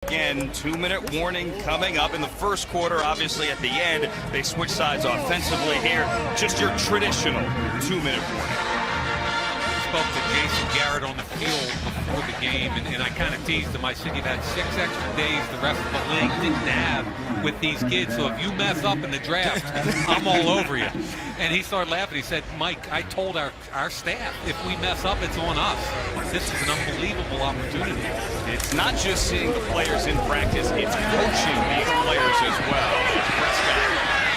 Again, 2-minute warning coming up in the first quarter. Obviously, at the end, they switch sides offensively here. Just your traditional 2-minute warning. Spoke to Jason Garrett on the field before the game, and I kind of teased him. I said, you've had 6 extra days the rest of the league didn't have with these kids, so if you mess up in the draft, I'm all over you. And he started laughing. He said, Mike, I told our staff, if we mess up, it's on us. This is an unbelievable opportunity. It's not just seeing the players in practice, it's coaching these players as well.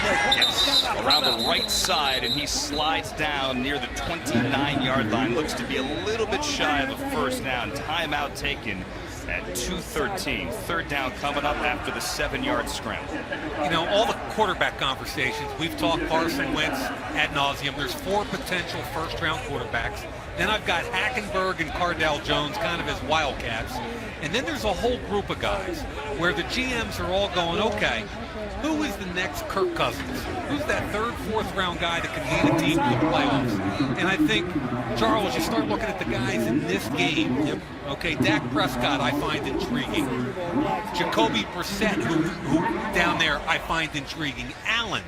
Prescott gets around the right side, and he slides down near the 29-yard line. Looks to be a little bit shy of a first down. Timeout taken at 2:13. Third down coming up after the 7-yard scramble. You know, all the quarterback conversations, we've talked Carson Wentz ad nauseum. There's 4 potential first-round quarterbacks. Then I've got Hackenberg and Cardale Jones kind of as wildcats. And then there's a whole group of guys where the GMs are all going, okay, who is the next Kirk Cousins? Who's that 3rd, 4th round guy that can lead a team to the playoffs? And I think, Charles, you start looking at the guys in this game. Okay, Dak Prescott I find intriguing. Jacoby Brissett, who down there I find intriguing. Allen.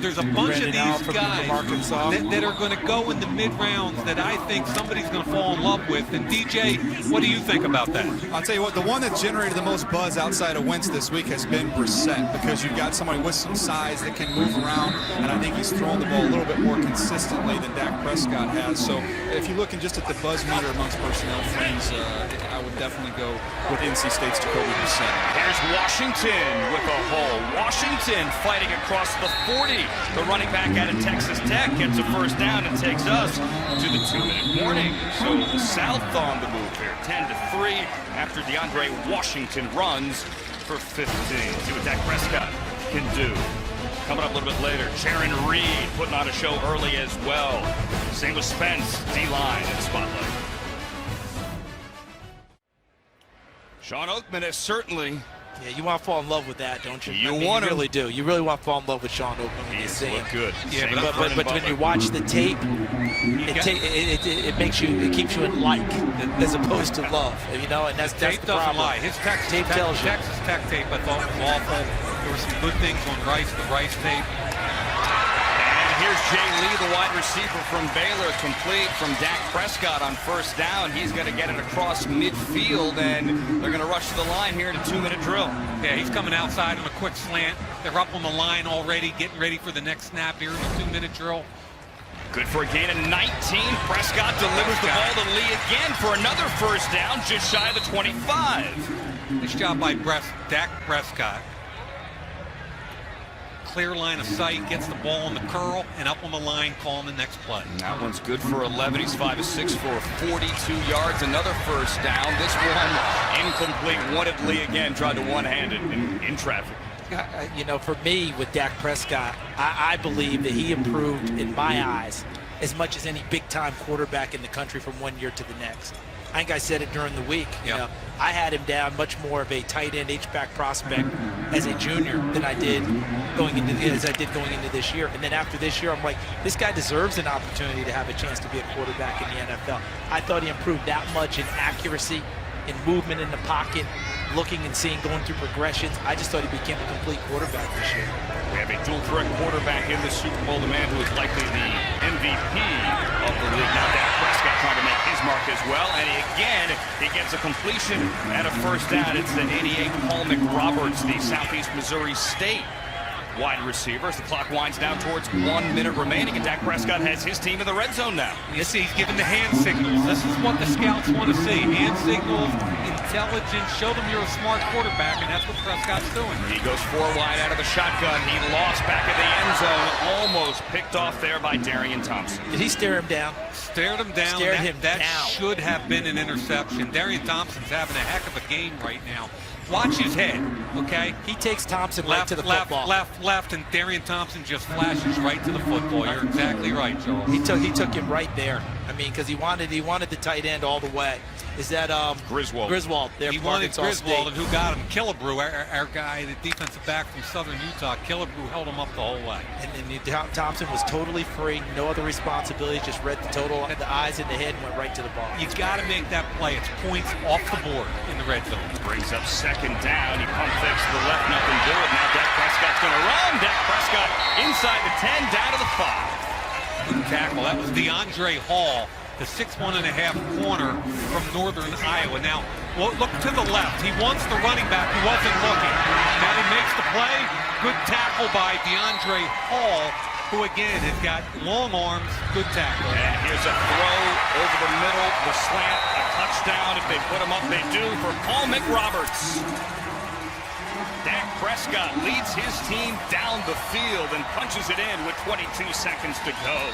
There's a bunch of these guys that are going to go in the mid-rounds that I think somebody's going to fall in love with. And DJ, what do you think about that? I'll tell you what, the one that generated the most buzz outside of Wentz this week has been Brissett, because you've got somebody with some size that can move around, and I think he's throwing the ball a little bit more consistently than Dak Prescott has. So if you're looking just at the buzz meter amongst personnel friends, I would definitely go with NC State's Jacoby Brissett. Here's Washington with a hole. Washington fighting across the 40. The running back out of Texas Tech gets a first down and takes us to the 2-minute warning. So the South on the move here, 10-3 after DeAndre Washington runs for 15. See what Dak Prescott can do. Coming up a little bit later, Jaron Reed putting on a show early as well. Same with Spence, D-line in the spotlight. Sean Oakman is certainly... Yeah, you want to fall in love with that, don't you? You really do. You really want to fall in love with Sean Oakman when you see him. Good. Yeah, but when you watch the tape, it makes you, it keeps you in like as opposed to love. You know, and that's the problem. Lie. His tape tells you. Texas Tech tape I thought was awful. There were some good things on the Rice tape. Here's Jay Lee, the wide receiver from Baylor, complete from Dak Prescott on first down. He's going to get it across midfield, and they're going to rush to the line here in a 2-minute drill. Yeah, he's coming outside on a quick slant. They're up on the line already, getting ready for the next snap here in the 2-minute drill. Good for a gain of 19. Prescott delivers the ball to Lee again for another first down, just shy of the 25. Nice job by Dak Prescott. Clear line of sight, gets the ball on the curl, and up on the line, calling the next play. That one's good for 11. He's 5 of 6 for 42 yards. Another first down. This one incomplete. Wanted Lee again, tried to one-hand it in traffic. You know, for me, with Dak Prescott, I believe that he improved, in my eyes, as much as any big-time quarterback in the country from one year to the next. I think I said it during the week. You know, I had him down much more of a tight end H-back prospect as a junior than I did going into this year. And then after this year, I'm like, this guy deserves an opportunity to have a chance to be a quarterback in the NFL. I thought he improved that much in accuracy, in movement in the pocket, looking and seeing, going through progressions. I just thought he became a complete quarterback this year. We have a dual-threat quarterback in the Super Bowl, the man who is likely the MVP of the league. Now Dak Prescott trying to make his mark as well, and he gets a completion and a first down. It's the 88 Paul McRoberts, the Southeast Missouri State wide receiver. As the clock winds down towards 1 minute remaining, and Dak Prescott has his team in the red zone now. You see, he's giving the hand signals. This is what the scouts want to see. Hand signals, intelligence, show them you're a smart quarterback, and that's what Prescott's doing. He goes 4 wide out of the shotgun. He lost back in the end zone, almost picked off there by Darian Thompson. Did he stare him down? Stared him down. That should have been an interception. Darian Thompson's having a heck of a game right now. Watch his head, okay? He takes Thompson right to the football. Left, and Darian Thompson just flashes right to the football. You're exactly right, Charles. He took him right there. I mean, because he wanted the tight end all the way. Is that Griswold? Griswold. There He from wanted Arkansas Griswold, State. and who got him? Killebrew, our guy, the defensive back from Southern Utah. Killebrew held him up the whole way. And Thompson was totally free, no other responsibility, just read the total, the eyes in the head, and went right to the ball. You got to make that play. It's points off the board in the red zone. Brings up second down. He pump fakes to the left, nothing do it. Now Dak Prescott's going to run. Dak Prescott inside the 10, down to the 5. Good tackle. That was DeAndre Hall, the 6'1.5" corner from Northern Iowa. Now, look to the left. He wants the running back who wasn't looking. Now he makes the play. Good tackle by DeAndre Hall, who again has got long arms. Good tackle. And here's a throw over the middle, the slant, a touchdown. If they put him up, they do for Paul McRoberts. Dak Prescott leads his team down the field and punches it in with 22 seconds to go.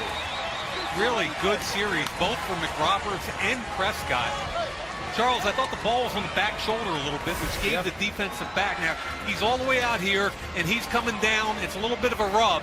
Really good series, both for McRoberts and Prescott. Charles, I thought the ball was on the back shoulder a little bit, which gave the defensive back. Now, he's all the way out here, and he's coming down. It's a little bit of a rub.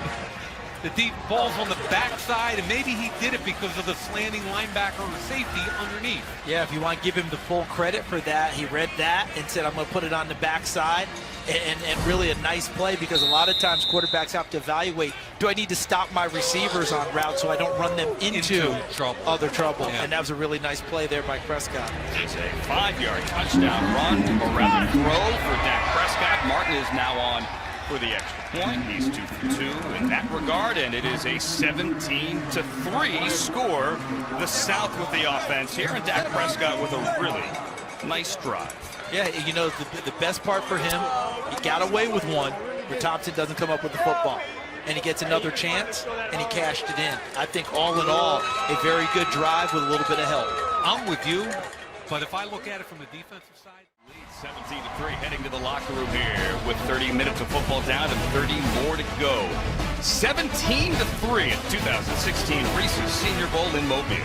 The deep ball's on the backside, and maybe he did it because of the slanting linebacker or safety underneath. Yeah, if you want to give him the full credit for that, he read that and said, I'm going to put it on the backside. And really a nice play, because a lot of times quarterbacks have to evaluate, do I need to stop my receivers on route so I don't run them into other trouble? Yeah. And that was a really nice play there by Prescott. It's a 5-yard touchdown run, or rather throw for Dak Prescott. Martin is now on for the extra point. He's 2 for 2 in that regard, and it is a 17-3 score. The South with the offense here, and Dak Prescott with a really nice drive. Yeah, you know, the best part for him, he got away with one where Thompson doesn't come up with the football. And he gets another chance, and he cashed it in. I think all in all, a very good drive with a little bit of help. I'm with you, but if I look at it from the defensive side, 17-3, heading to the locker room here with 30 minutes of football down and 30 more to go. 17-3 at 2016 Reese's Senior Bowl in Mobile.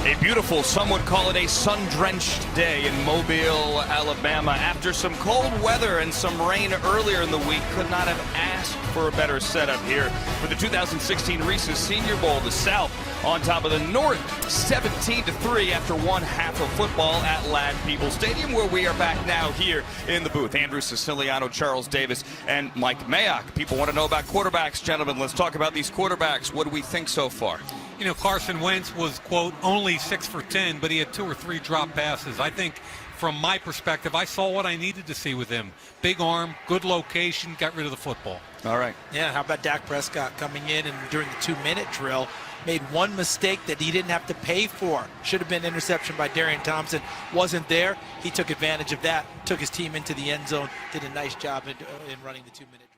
A beautiful, some would call it a sun-drenched day in Mobile, Alabama. After some cold weather and some rain earlier in the week, could not have asked for a better setup here for the 2016 Reese's Senior Bowl. The South on top of the North, 17-3 after one half of football at Ladd-Peebles Stadium, where we are back now here in the booth. Andrew Siciliano, Charles Davis, and Mike Mayock. People want to know about quarterbacks, gentlemen. Let's talk about these quarterbacks. What do we think so far? You know, Carson Wentz was, quote, only 6 for 10, but he had 2 or 3 drop passes. I think from my perspective, I saw what I needed to see with him. Big arm, good location, got rid of the football. All right. Yeah, how about Dak Prescott coming in and during the 2-minute drill made one mistake that he didn't have to pay for. Should have been interception by Darian Thompson. Wasn't there. He took advantage of that, took his team into the end zone, did a nice job in running the 2-minute drill.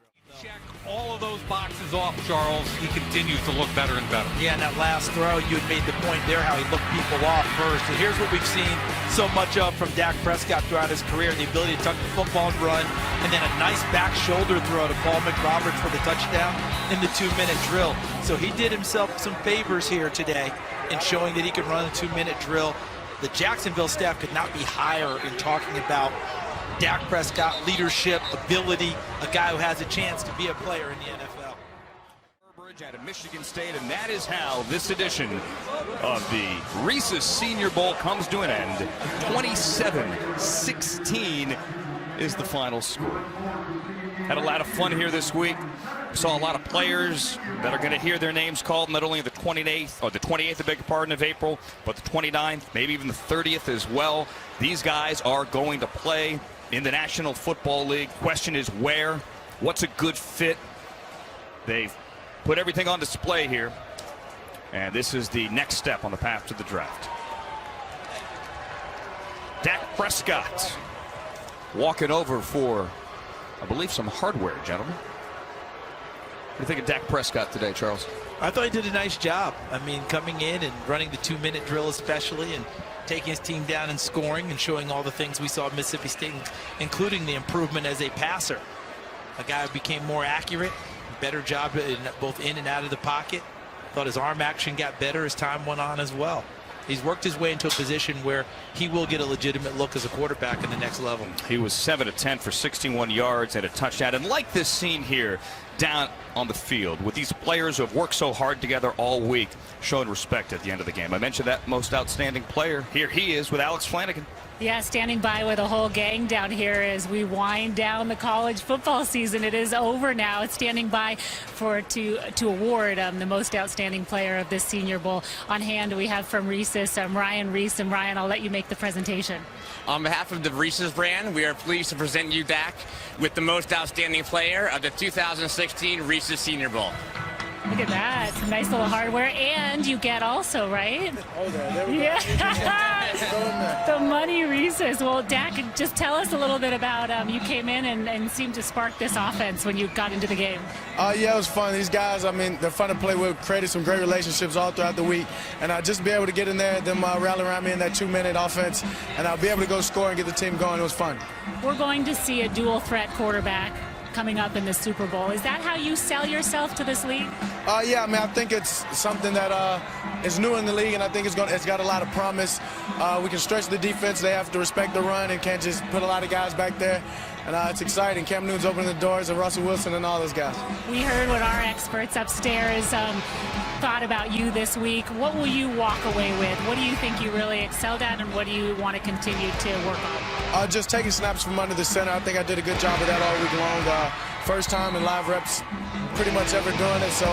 Check all of those boxes off, Charles. He continues to look better and better. Yeah, and that last throw, you had made the point there how he looked people off first. And here's what we've seen so much of from Dak Prescott throughout his career, the ability to tuck the football and run, and then a nice back shoulder throw to Paul McRoberts for the touchdown in the 2-minute drill. So he did himself some favors here today in showing that he could run a 2-minute drill. The Jacksonville staff could not be higher in talking about Dak Prescott, leadership, ability, a guy who has a chance to be a player in the NFL. Out of Michigan State, and that is how this edition of the Reese's Senior Bowl comes to an end. 27-16 is the final score. Had a lot of fun here this week. Saw a lot of players that are going to hear their names called not only the 28th, I beg your pardon, of April, but the 29th, maybe even the 30th as well. These guys are going to play in the National Football League. Question is where? What's a good fit? They've put everything on display here, and this is the next step on the path to the draft. Dak Prescott walking over for, I believe, some hardware, gentlemen. What do you think of Dak Prescott today, Charles? I thought he did a nice job. I mean, coming in and running the 2-minute drill especially, and taking his team down and scoring and showing all the things we saw at Mississippi State, including the improvement as a passer. A guy who became more accurate, better job both in and out of the pocket. Thought his arm action got better as time went on as well. He's worked his way into a position where he will get a legitimate look as a quarterback in the next level. He was 7 of 10 for 61 yards and a touchdown. And like this scene here down on the field with these players who have worked so hard together all week, showing respect at the end of the game. I mentioned that most outstanding player. Here he is with Alex Flanagan. Yeah, standing by with a whole gang down here as we wind down the college football season. It is over now. It's standing by to award the most outstanding player of this Senior Bowl. On hand, we have from Reese's, Ryan Reese. And Ryan, I'll let you make the presentation. On behalf of the Reese's brand, we are pleased to present you, Dak, with the most outstanding player of the 2016 Reese's Senior Bowl. Look at that. Some nice little hardware. And you get also, right? Oh, there we go. Yeah. The money Reese's. Well, Dak, just tell us a little bit about you came in and seemed to spark this offense when you got into the game. Yeah, it was fun. These guys, I mean, they're fun to play with. Created some great relationships all throughout the week. And just be able to get in there, them rally around me in that 2-minute offense, and I'll be able to go score and get the team going. It was fun. We're going to see a dual threat quarterback coming up in the Super Bowl. Is that how you sell yourself to this league? Yeah, I mean, I think it's something that is new in the league, and I think it's got a lot of promise. We can stretch the defense. They have to respect the run and can't just put a lot of guys back there. And it's exciting. Cam Newton's opening the doors, and Russell Wilson and all those guys. We heard what our experts upstairs thought about you this week. What will you walk away with? What do you think you really excelled at, and what do you want to continue to work on? Just taking snaps from under the center. I think I did a good job of that all week long. First time in live reps pretty much ever doing it, so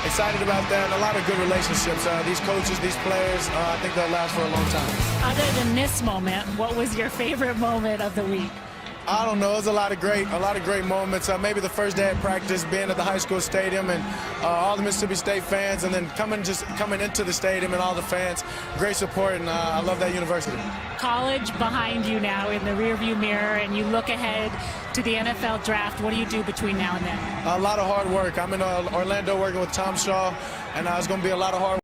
excited about that. And a lot of good relationships. These coaches, these players, I think they'll last for a long time. Other than this moment, what was your favorite moment of the week? I don't know. It was a lot of great moments. Maybe the first day of practice, being at the high school stadium, and all the Mississippi State fans, and then coming into the stadium and all the fans. Great support, and I love that university. College behind you now in the rearview mirror, and you look ahead to the NFL draft. What do you do between now and then? A lot of hard work. I'm in Orlando working with Tom Shaw, and it's going to be a lot of hard work.